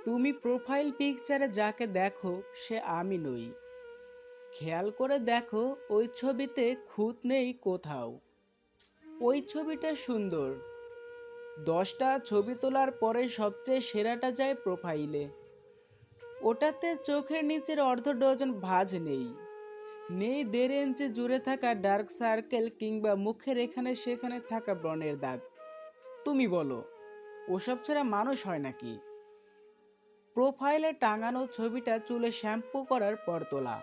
তুমি প্রোফাইল পিকচারে যাকে দেখো সে আমি নই। খেয়াল করে দেখো ওই ছবিতে খুঁত নেই কোথাও। ওই ছবিটা সুন্দর। 10টা ছবি তোলার পরে সবচেয়ে সেরাটা যায় প্রোফাইলে। ওটাতে চোখের নিচের অর্ধ ডজন ভাঁজ নেই। নেই 1.5 ইঞ্চি জুড়ে থাকা ডার্ক সার্কেল কিংবা মুখের এখানে সেখানে থাকা ব্রণের দাগ। তুমি বলো, ওসব ছাড়া মানুষ হয় নাকি? প্রোফাইলে টাঙানো ছবিটা চুলে শ্যাম্পু করার পর তোলা।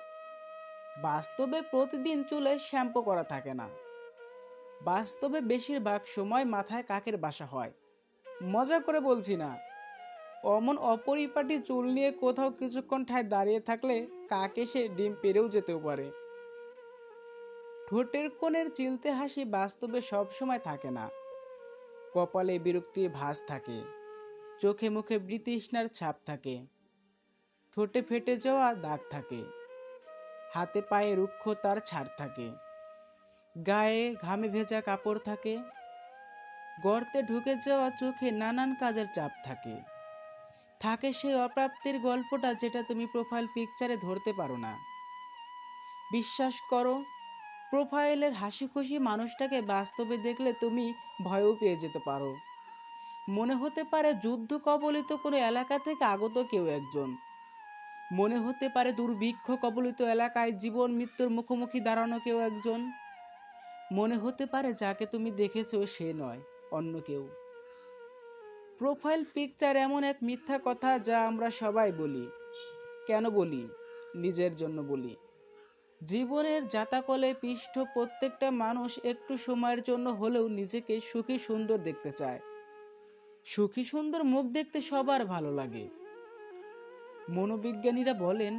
বাস্তবে প্রতিদিন চুলে শ্যাম্পু করা থাকে না। বাস্তবে বেশিরভাগ সময় মাথায় কাকের বাসা হয়। মজা করে বলছি না। অমন অপরিপাটি চুল নিয়ে কোথাও কিছুক্ষণ ঠায় দাঁড়িয়ে থাকলে কাক এসে ডিম পেড়েও যেতেও পারে। ঠোঁটের কোণের চিলতে হাসি বাস্তবে সব সময় থাকে না। কপালে বিরক্তির ভাঁজ থাকে, চোখে মুখে বিতৃষ্ণার ছাপ থাকে, ঠোঁটে ফেটে যাওয়া দাগ থাকে, হাতে পায়ে রুক্ষতার ছাড় থাকে, গায়ে ঘামে ভেজা কাপড় থাকে, গর্তে ঢুকে যাওয়া চোখে নানান কাজের চাপ থাকে। থাকে সেই অপ্রাপ্তির গল্পটা যেটা তুমি প্রোফাইল পিকচারে ধরতে পারো না। বিশ্বাস করো, প্রোফাইলের হাসি খুশি মানুষটাকে বাস্তবে দেখলে তুমি ভয়ও পেয়ে যেতে পারো। মনে হতে পারে যুদ্ধ কবলিত কোনো এলাকা থেকে আগত কেউ একজন। মনে হতে পারে দুর্ভিক্ষ কবলিত এলাকায় জীবন মৃত্যুর মুখোমুখি দাঁড়ানো কেউ একজন। মনে হতে পারে যাকে তুমি দেখেছো সে নয়, অন্য কেউ। প্রোফাইল পিকচার এমন এক মিথ্যা কথা যা আমরা সবাই বলি। কেন বলি? নিজের জন্য বলি। জীবনের জাতাকলে পিষ্ট প্রত্যেকটা মানুষ একটু সময়ের জন্য হলেও নিজেকে সুখী সুন্দর দেখতে চায়। সুখী সুন্দর মুখ দেখতে সবার ভালো লাগে। মনোবিজ্ঞানীরা বলেন,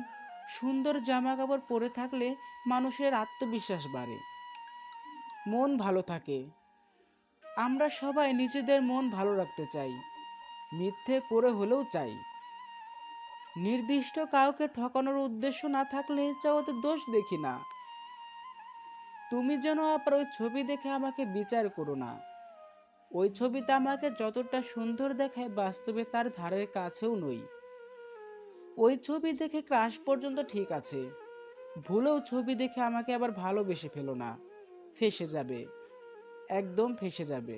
সুন্দর জামা কাপড় পরে থাকলে মানুষের আত্মবিশ্বাস বাড়ে, মন ভালো থাকে। আমরা সবাই নিজেদের মন ভালো রাখতে চাই, মিথ্যে করে হলেও চাই। নির্দিষ্ট কাউকে ঠকানোর উদ্দেশ্য না থাকলে চাওয়াতে দোষ দেখি না। তুমি যেন আবার ওই ছবি দেখে আমাকে বিচার করো না। ওই ছবিতে আমাকে যতটা সুন্দর দেখায় বাস্তবে তার ধারের কাছেও নই। ওই ছবি দেখে ক্রাশ পর্যন্ত ঠিক আছে, ভুলেও ছবি দেখে আমাকে আবার ভালোবেসে ফেলো না। ফেঁসে যাবে, একদম ফেঁসে যাবে।